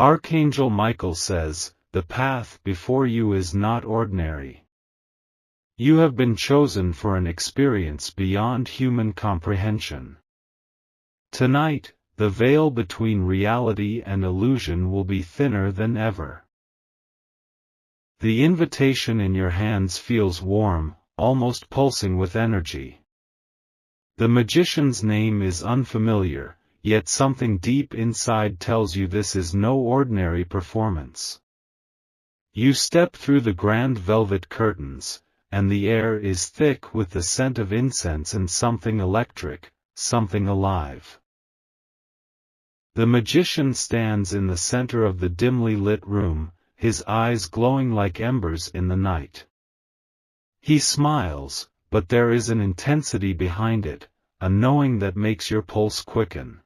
Archangel Michael says, the path before you is not ordinary. You have been chosen for an experience beyond human comprehension. Tonight, the veil between reality and illusion will be thinner than ever. The invitation in your hands feels warm, almost pulsing with energy. The magician's name is unfamiliar, yet something deep inside tells you this is no ordinary performance. You step through the grand velvet curtains, and the air is thick with the scent of incense and something electric, something alive. The magician stands in the center of the dimly lit room, his eyes glowing like embers in the night. He smiles, but there is an intensity behind it, a knowing that makes your pulse quicken.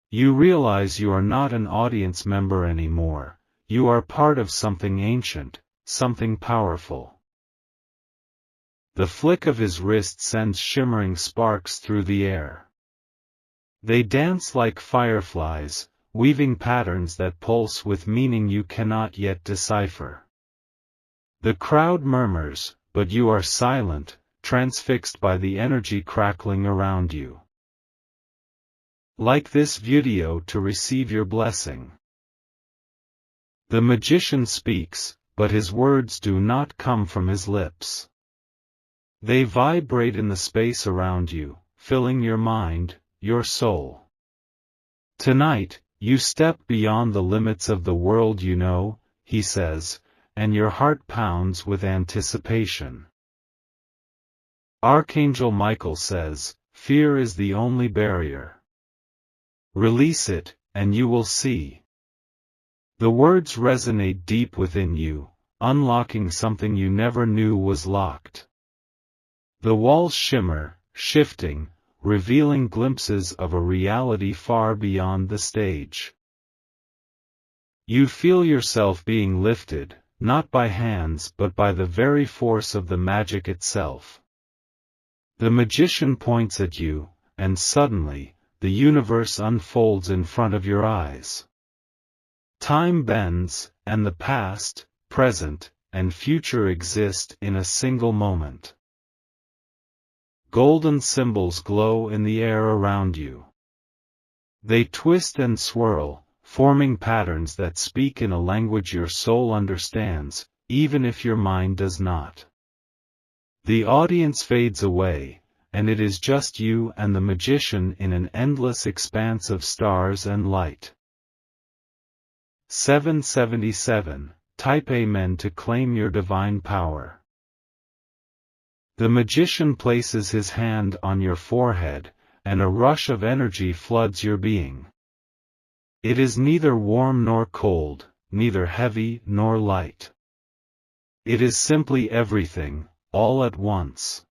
You realize you are not an audience member anymore, you are part of something ancient, something powerful. The flick of his wrist sends shimmering sparks through the air. They dance like fireflies, weaving patterns that pulse with meaning you cannot yet decipher. The crowd murmurs, but you are silent, transfixed by the energy crackling around you. Like this video to receive your blessing. The magician speaks, but his words do not come from his lips. They vibrate in the space around you, filling your mind, your soul. Tonight, you step beyond the limits of the world you know, he says, and your heart pounds with anticipation. Archangel Michael says, fear is the only barrier. Release it, and you will see. The words resonate deep within you, unlocking something you never knew was locked. The walls shimmer, shifting, revealing glimpses of a reality far beyond the stage. You feel yourself being lifted, not by hands but by the very force of the magic itself. The magician points at you, and suddenly, the universe unfolds in front of your eyes. Time bends, and the past, present, and future exist in a single moment. Golden symbols glow in the air around you. They twist and swirl, forming patterns that speak in a language your soul understands, even if your mind does not. The audience fades away, and it is just you and the magician in an endless expanse of stars and light. 777. Type Amen to claim your divine power. The magician places his hand on your forehead, and a rush of energy floods your being. It is neither warm nor cold, neither heavy nor light. It is simply everything, all at once.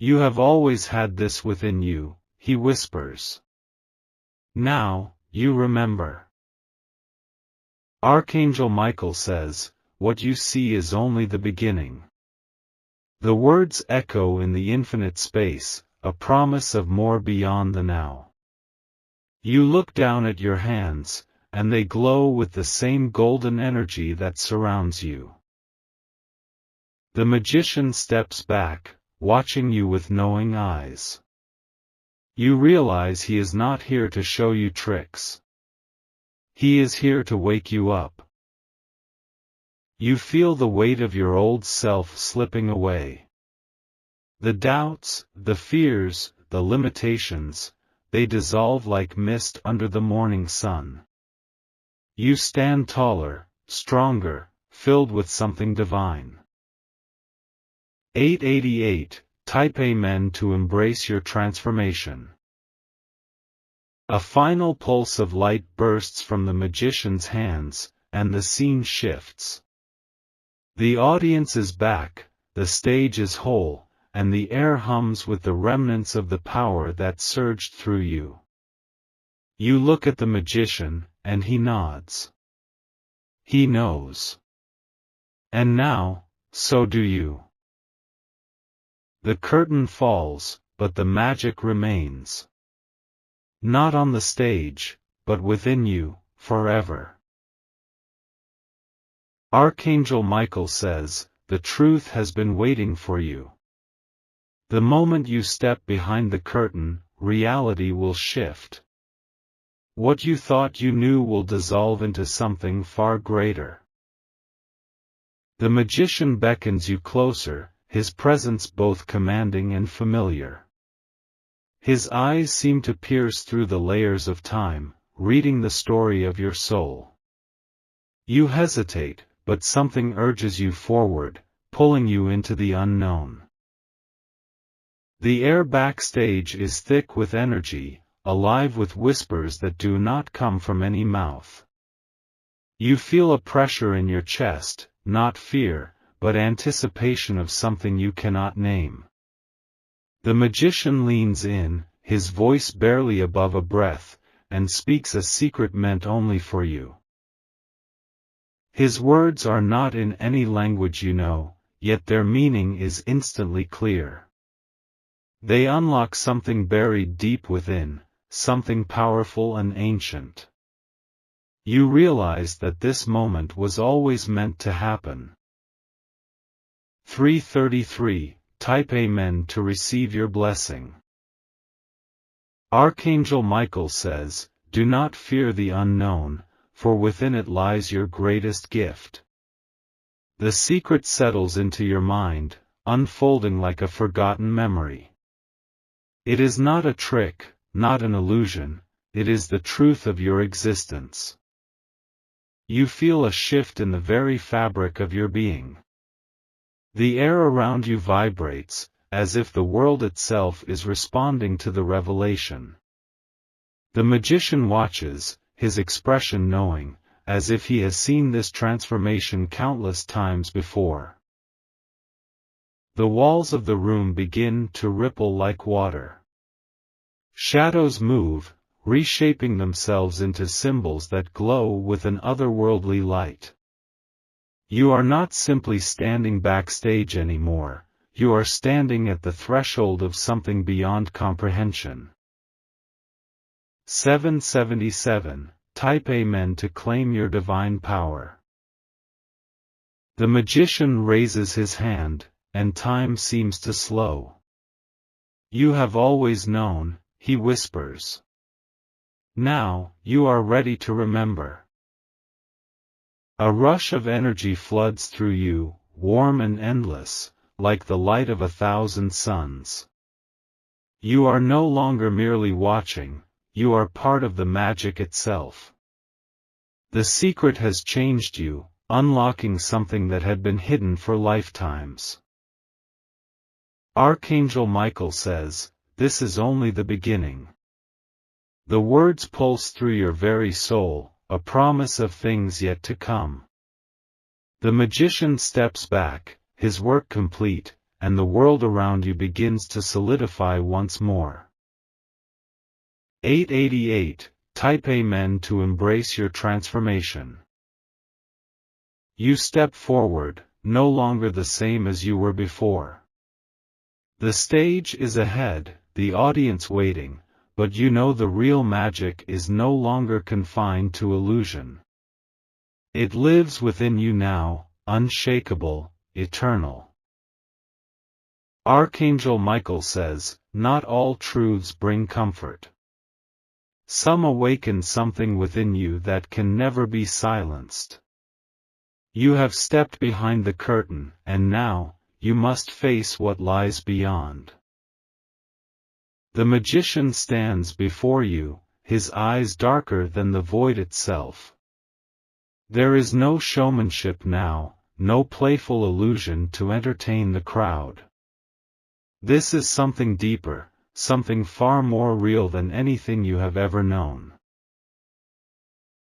You have always had this within you, he whispers. Now, you remember. Archangel Michael says, what you see is only the beginning. The words echo in the infinite space, a promise of more beyond the now. You look down at your hands, and they glow with the same golden energy that surrounds you. The magician steps back, watching you with knowing eyes. You realize he is not here to show you tricks. He is here to wake you up. You feel the weight of your old self slipping away. The doubts, the fears, the limitations, they dissolve like mist under the morning sun. You stand taller, stronger, filled with something divine. 888. Type Amen to embrace your transformation. A final pulse of light bursts from the magician's hands, and the scene shifts. The audience is back, the stage is whole, and the air hums with the remnants of the power that surged through you. You look at the magician, and he nods. He knows. And now, so do you. The curtain falls, but the magic remains. Not on the stage, but within you, forever. Archangel Michael says, the truth has been waiting for you. The moment you step behind the curtain, reality will shift. What you thought you knew will dissolve into something far greater. The magician beckons you closer, his presence both commanding and familiar. His eyes seem to pierce through the layers of time, reading the story of your soul. You hesitate, but something urges you forward, pulling you into the unknown. The air backstage is thick with energy, alive with whispers that do not come from any mouth. You feel a pressure in your chest, not fear, but anticipation of something you cannot name. The magician leans in, his voice barely above a breath, and speaks a secret meant only for you. His words are not in any language you know, yet their meaning is instantly clear. They unlock something buried deep within, something powerful and ancient. You realize that this moment was always meant to happen. 333. Type Amen to receive your blessing. Archangel Michael says, do not fear the unknown, for within it lies your greatest gift. The secret settles into your mind, unfolding like a forgotten memory. It is not a trick, not an illusion, it is the truth of your existence. You feel a shift in the very fabric of your being. The air around you vibrates, as if the world itself is responding to the revelation. The magician watches, his expression knowing, as if he has seen this transformation countless times before. The walls of the room begin to ripple like water. Shadows move, reshaping themselves into symbols that glow with an otherworldly light. You are not simply standing backstage anymore, you are standing at the threshold of something beyond comprehension. 777. Type Amen to claim your divine power. The magician raises his hand, and time seems to slow. You have always known, he whispers. Now, you are ready to remember. A rush of energy floods through you, warm and endless, like the light of 1,000 suns. You are no longer merely watching, you are part of the magic itself. The secret has changed you, unlocking something that had been hidden for lifetimes. Archangel Michael says, this is only the beginning. The words pulse through your very soul, a promise of things yet to come. The magician steps back, his work complete, and the world around you begins to solidify once more. 888. Type Amen to embrace your transformation. You step forward, no longer the same as you were before. The stage is ahead, the audience waiting, but you know the real magic is no longer confined to illusion. It lives within you now, unshakable, eternal. Archangel Michael says, not all truths bring comfort. Some awaken something within you that can never be silenced. You have stepped behind the curtain, and now, you must face what lies beyond. The magician stands before you, his eyes darker than the void itself. There is no showmanship now, no playful illusion to entertain the crowd. This is something deeper, something far more real than anything you have ever known.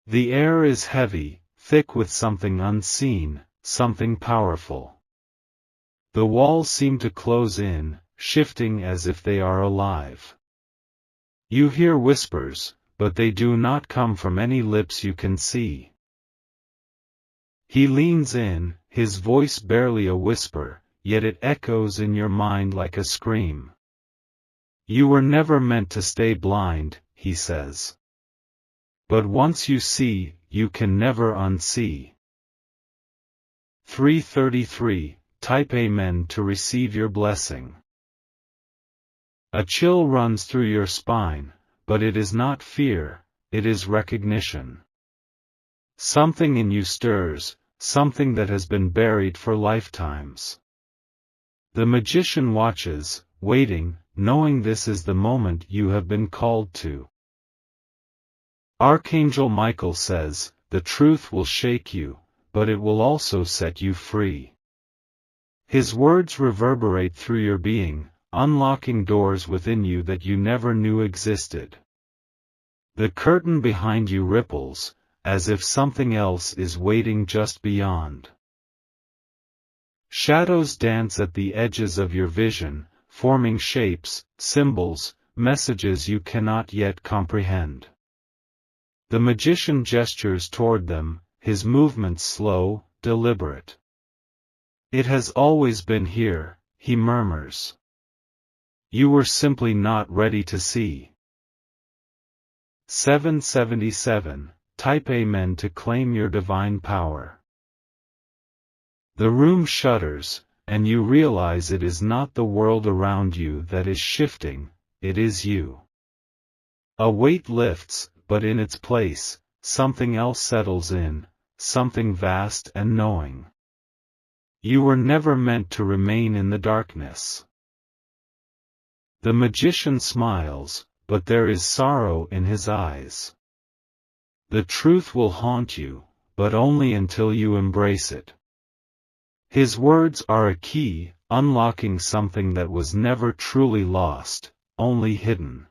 The air is heavy, thick with something unseen, something powerful. The walls seem to close in, shifting as if they are alive. You hear whispers, but they do not come from any lips you can see. He leans in, his voice barely a whisper, yet it echoes in your mind like a scream. You were never meant to stay blind, he says. But once you see, you can never unsee. 333. Type Amen to receive your blessing. A chill runs through your spine, but it is not fear, it is recognition. Something in you stirs, something that has been buried for lifetimes. The magician watches, waiting, knowing this is the moment you have been called to. Archangel Michael says, the truth will shake you, but it will also set you free. His words reverberate through your being, unlocking doors within you that you never knew existed. The curtain behind you ripples, as if something else is waiting just beyond. Shadows dance at the edges of your vision, forming shapes, symbols, messages you cannot yet comprehend. The magician gestures toward them, his movements slow, deliberate. It has always been here, he murmurs. You were simply not ready to see. 777. Type Amen to claim your divine power. The room shudders, and you realize it is not the world around you that is shifting, it is you. A weight lifts, but in its place, something else settles in, something vast and knowing. You were never meant to remain in the darkness. The magician smiles, but there is sorrow in his eyes. The truth will haunt you, but only until you embrace it. His words are a key, unlocking something that was never truly lost, only hidden.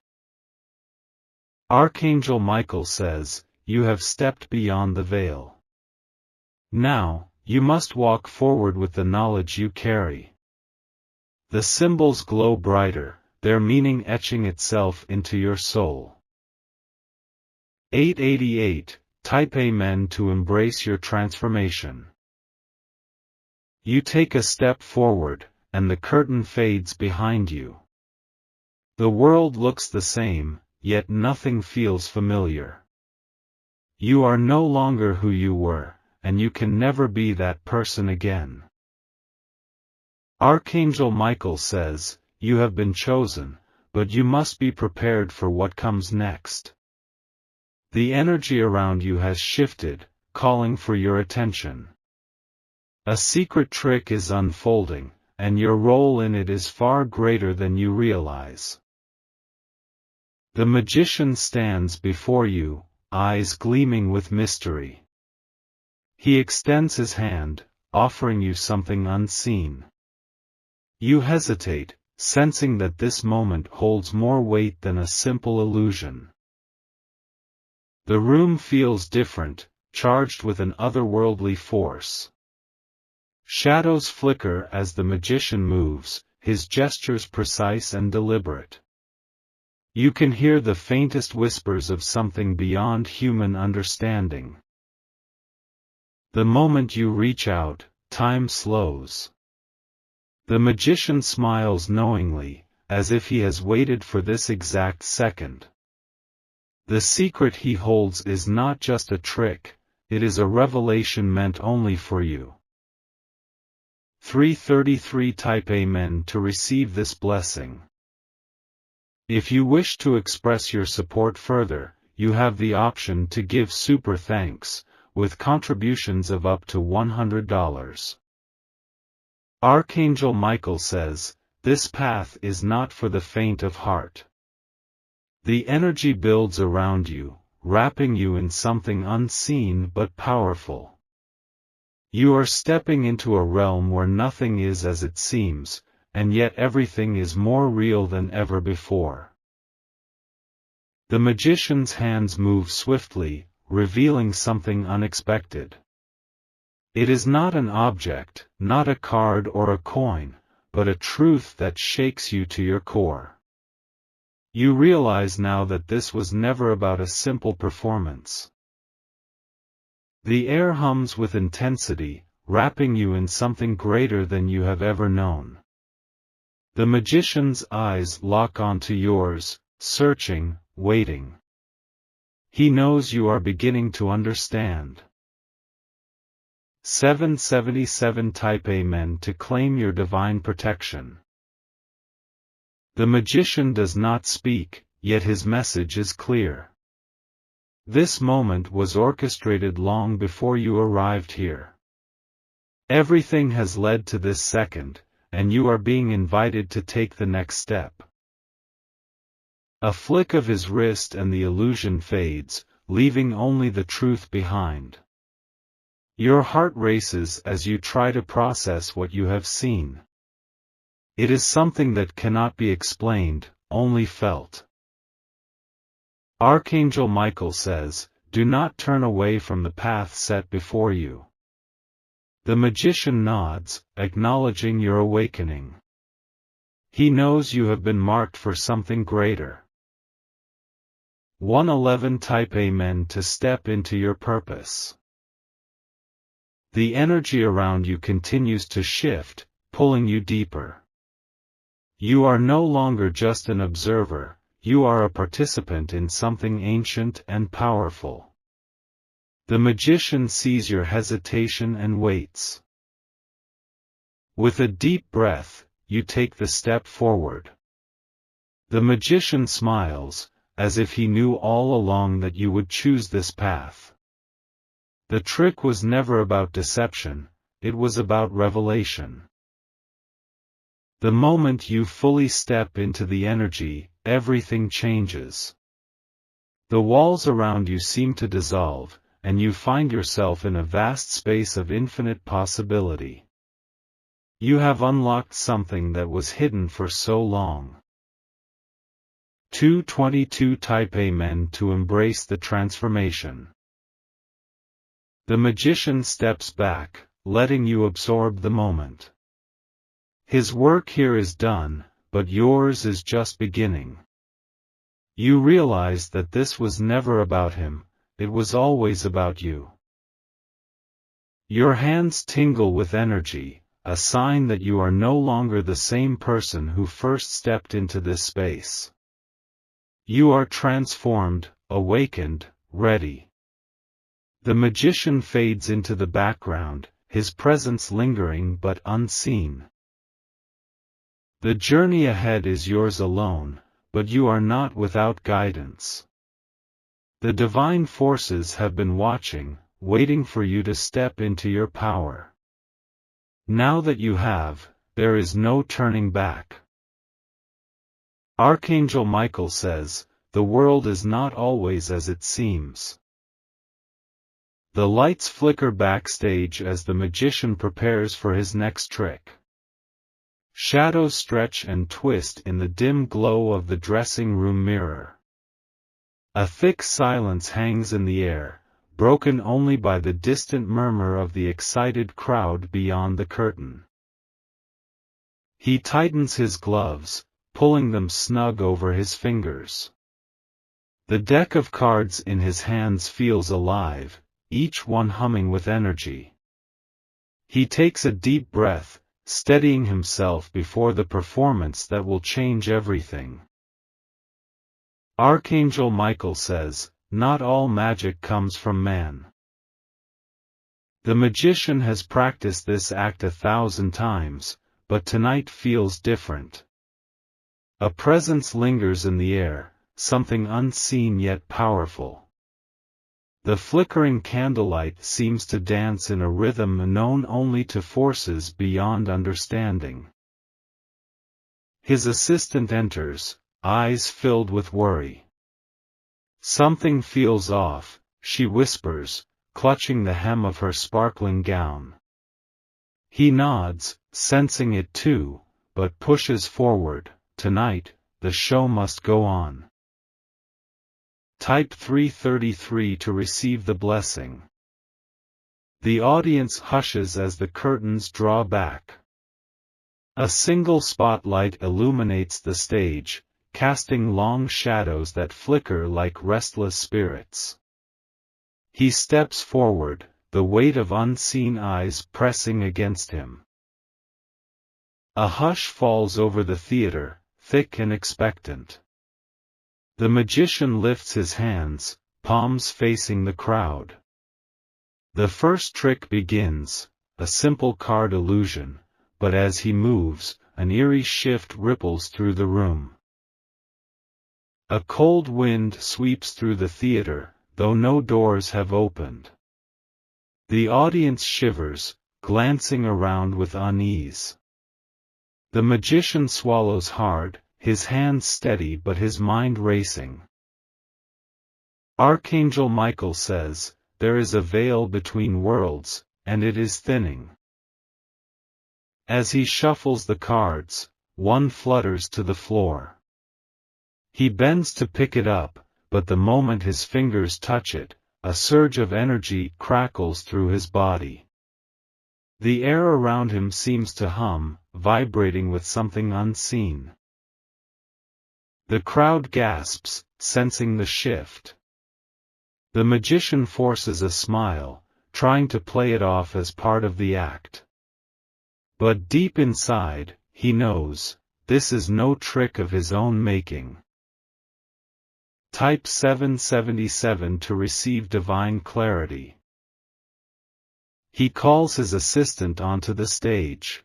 Archangel Michael says, you have stepped beyond the veil. Now, you must walk forward with the knowledge you carry. The symbols glow brighter, their meaning etching itself into your soul. 888. Type Amen to embrace your transformation. You take a step forward, and the curtain fades behind you. The world looks the same, yet nothing feels familiar. You are no longer who you were, and you can never be that person again. Archangel Michael says, you have been chosen, but you must be prepared for what comes next. The energy around you has shifted, calling for your attention. A secret trick is unfolding, and your role in it is far greater than you realize. The magician stands before you, eyes gleaming with mystery. He extends his hand, offering you something unseen. You hesitate, sensing that this moment holds more weight than a simple illusion. The room feels different, charged with an otherworldly force. Shadows flicker as the magician moves, his gestures precise and deliberate. You can hear the faintest whispers of something beyond human understanding. The moment you reach out, time slows. The magician smiles knowingly, as if he has waited for this exact second. The secret he holds is not just a trick, it is a revelation meant only for you. 333. Type Amen to receive this blessing. If you wish to express your support further, you have the option to give super thanks, with contributions of up to $100. Archangel Michael says, this path is not for the faint of heart. The energy builds around you, wrapping you in something unseen but powerful. You are stepping into a realm where nothing is as it seems, and yet everything is more real than ever before. The magician's hands move swiftly, revealing something unexpected. It is not an object, not a card or a coin, but a truth that shakes you to your core. You realize now that this was never about a simple performance. The air hums with intensity, wrapping you in something greater than you have ever known. The magician's eyes lock onto yours, searching, waiting. He knows you are beginning to understand. 777 Type Amen to claim your divine protection. The magician does not speak, yet his message is clear. This moment was orchestrated long before you arrived here. Everything has led to this second, and you are being invited to take the next step. A flick of his wrist and the illusion fades, leaving only the truth behind. Your heart races as you try to process what you have seen. It is something that cannot be explained, only felt. Archangel Michael says, "Do not turn away from the path set before you." The magician nods, acknowledging your awakening. He knows you have been marked for something greater. 111 Type Amen to step into your purpose. The energy around you continues to shift, pulling you deeper. You are no longer just an observer, you are a participant in something ancient and powerful. The magician sees your hesitation and waits. With a deep breath, you take the step forward. The magician smiles, as if he knew all along that you would choose this path. The trick was never about deception, it was about revelation. The moment you fully step into the energy, everything changes. The walls around you seem to dissolve, and you find yourself in a vast space of infinite possibility. You have unlocked something that was hidden for so long. 222 Type Amen to embrace the transformation. The magician steps back, letting you absorb the moment. His work here is done, but yours is just beginning. You realize that this was never about him, it was always about you. Your hands tingle with energy, a sign that you are no longer the same person who first stepped into this space. You are transformed, awakened, ready. The magician fades into the background, his presence lingering but unseen. The journey ahead is yours alone, but you are not without guidance. The divine forces have been watching, waiting for you to step into your power. Now that you have, there is no turning back. Archangel Michael says, "The world is not always as it seems." The lights flicker backstage as the magician prepares for his next trick. Shadows stretch and twist in the dim glow of the dressing room mirror. A thick silence hangs in the air, broken only by the distant murmur of the excited crowd beyond the curtain. He tightens his gloves, pulling them snug over his fingers. The deck of cards in his hands feels alive, each one humming with energy. He takes a deep breath, steadying himself before the performance that will change everything. Archangel Michael says, "Not all magic comes from man." The magician has practiced this act 1,000 times, but tonight feels different. A presence lingers in the air, something unseen yet powerful. The flickering candlelight seems to dance in a rhythm known only to forces beyond understanding. His assistant enters, eyes filled with worry. "Something feels off," she whispers, clutching the hem of her sparkling gown. He nods, sensing it too, but pushes forward. "Tonight, the show must go on." Type 333 to receive the blessing. The audience hushes as the curtains draw back. A single spotlight illuminates the stage, casting long shadows that flicker like restless spirits. He steps forward, the weight of unseen eyes pressing against him. A hush falls over the theater, thick and expectant. The magician lifts his hands, palms facing the crowd. The first trick begins, a simple card illusion, but as he moves, an eerie shift ripples through the room. A cold wind sweeps through the theater, though no doors have opened. The audience shivers, glancing around with unease. The magician swallows hard, his hands steady but his mind racing. Archangel Michael says, "There is a veil between worlds, and it is thinning." As he shuffles the cards, one flutters to the floor. He bends to pick it up, but the moment his fingers touch it, a surge of energy crackles through his body. The air around him seems to hum, vibrating with something unseen. The crowd gasps, sensing the shift. The magician forces a smile, trying to play it off as part of the act. But deep inside, he knows, this is no trick of his own making. Type 777 to receive divine clarity. He calls his assistant onto the stage.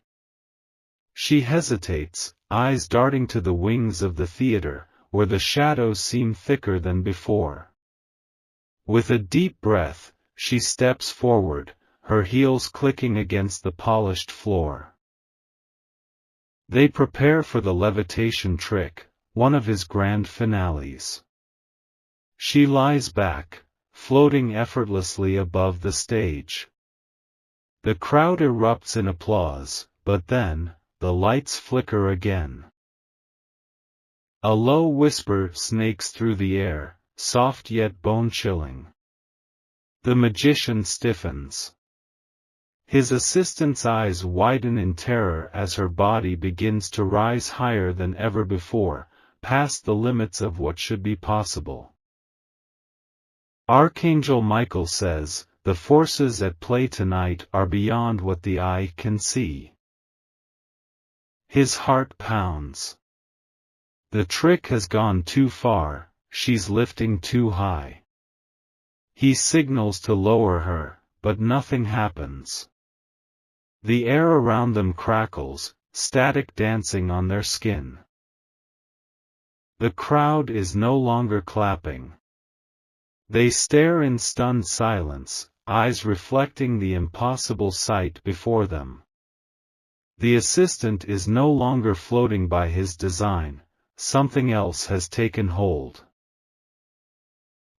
She hesitates, eyes darting to the wings of the theater, where the shadows seem thicker than before. With a deep breath, she steps forward, her heels clicking against the polished floor. They prepare for the levitation trick, one of his grand finales. She lies back, floating effortlessly above the stage. The crowd erupts in applause, but then, the lights flicker again. A low whisper snakes through the air, soft yet bone-chilling. The magician stiffens. His assistant's eyes widen in terror as her body begins to rise higher than ever before, past the limits of what should be possible. Archangel Michael says, "The forces at play tonight are beyond what the eye can see." His heart pounds. The trick has gone too far, she's lifting too high. He signals to lower her, but nothing happens. The air around them crackles, static dancing on their skin. The crowd is no longer clapping. They stare in stunned silence, eyes reflecting the impossible sight before them. The assistant is no longer floating by his design, something else has taken hold.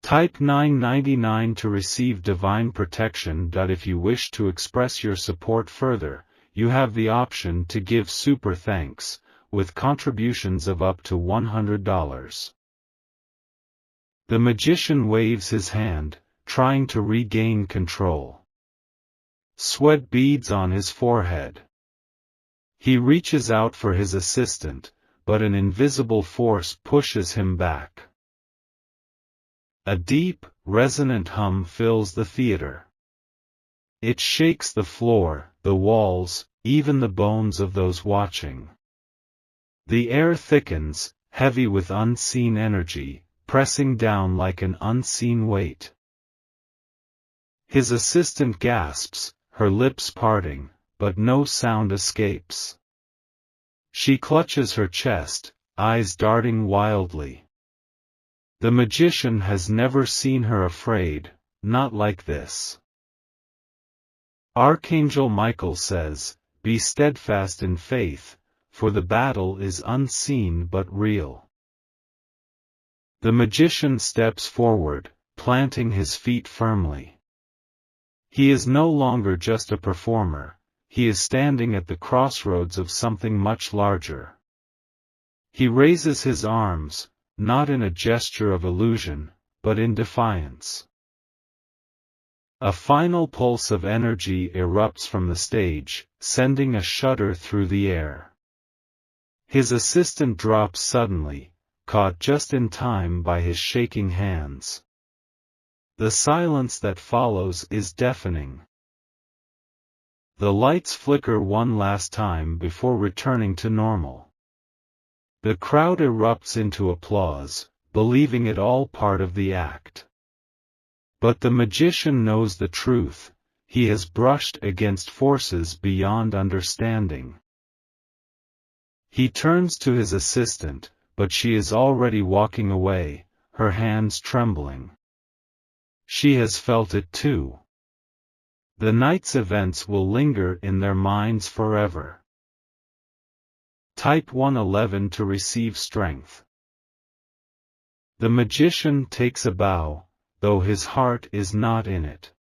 Type 999 to receive divine protection. If you wish to express your support further, you have the option to give super thanks, with contributions of up to $100. The magician waves his hand, trying to regain control. Sweat beads on his forehead. He reaches out for his assistant, but an invisible force pushes him back. A deep, resonant hum fills the theater. It shakes the floor, the walls, even the bones of those watching. The air thickens, heavy with unseen energy, pressing down like an unseen weight. His assistant gasps, her lips parting, but no sound escapes. She clutches her chest, eyes darting wildly. The magician has never seen her afraid, not like this. Archangel Michael says, "Be steadfast in faith, for the battle is unseen but real." The magician steps forward, planting his feet firmly. He is no longer just a performer, he is standing at the crossroads of something much larger. He raises his arms, not in a gesture of illusion, but in defiance. A final pulse of energy erupts from the stage, sending a shudder through the air. His assistant drops suddenly, caught just in time by his shaking hands. The silence that follows is deafening. The lights flicker one last time before returning to normal. The crowd erupts into applause, believing it all part of the act. But the magician knows the truth. He has brushed against forces beyond understanding. He turns to his assistant, but she is already walking away, her hands trembling. She has felt it too. The night's events will linger in their minds forever. Type 111 to receive strength. The magician takes a bow, though his heart is not in it.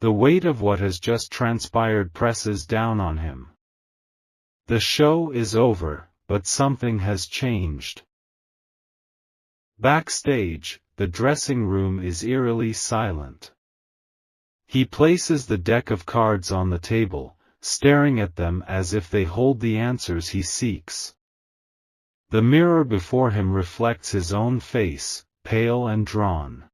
The weight of what has just transpired presses down on him. The show is over, but something has changed. Backstage, the dressing room is eerily silent. He places the deck of cards on the table, staring at them as if they hold the answers he seeks. The mirror before him reflects his own face, pale and drawn.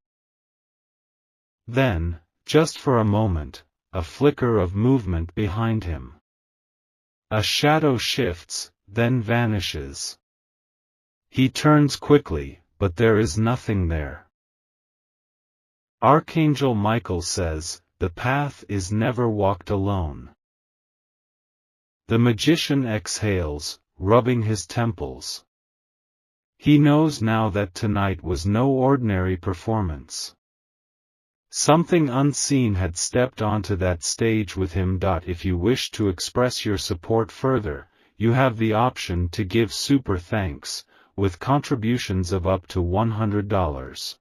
Then, just for a moment, a flicker of movement behind him. A shadow shifts, then vanishes. He turns quickly, but there is nothing there. Archangel Michael says, "The path is never walked alone." The magician exhales, rubbing his temples. He knows now that tonight was no ordinary performance. Something unseen had stepped onto that stage with him. If you wish to express your support further, you have the option to give super thanks, with contributions of up to $100.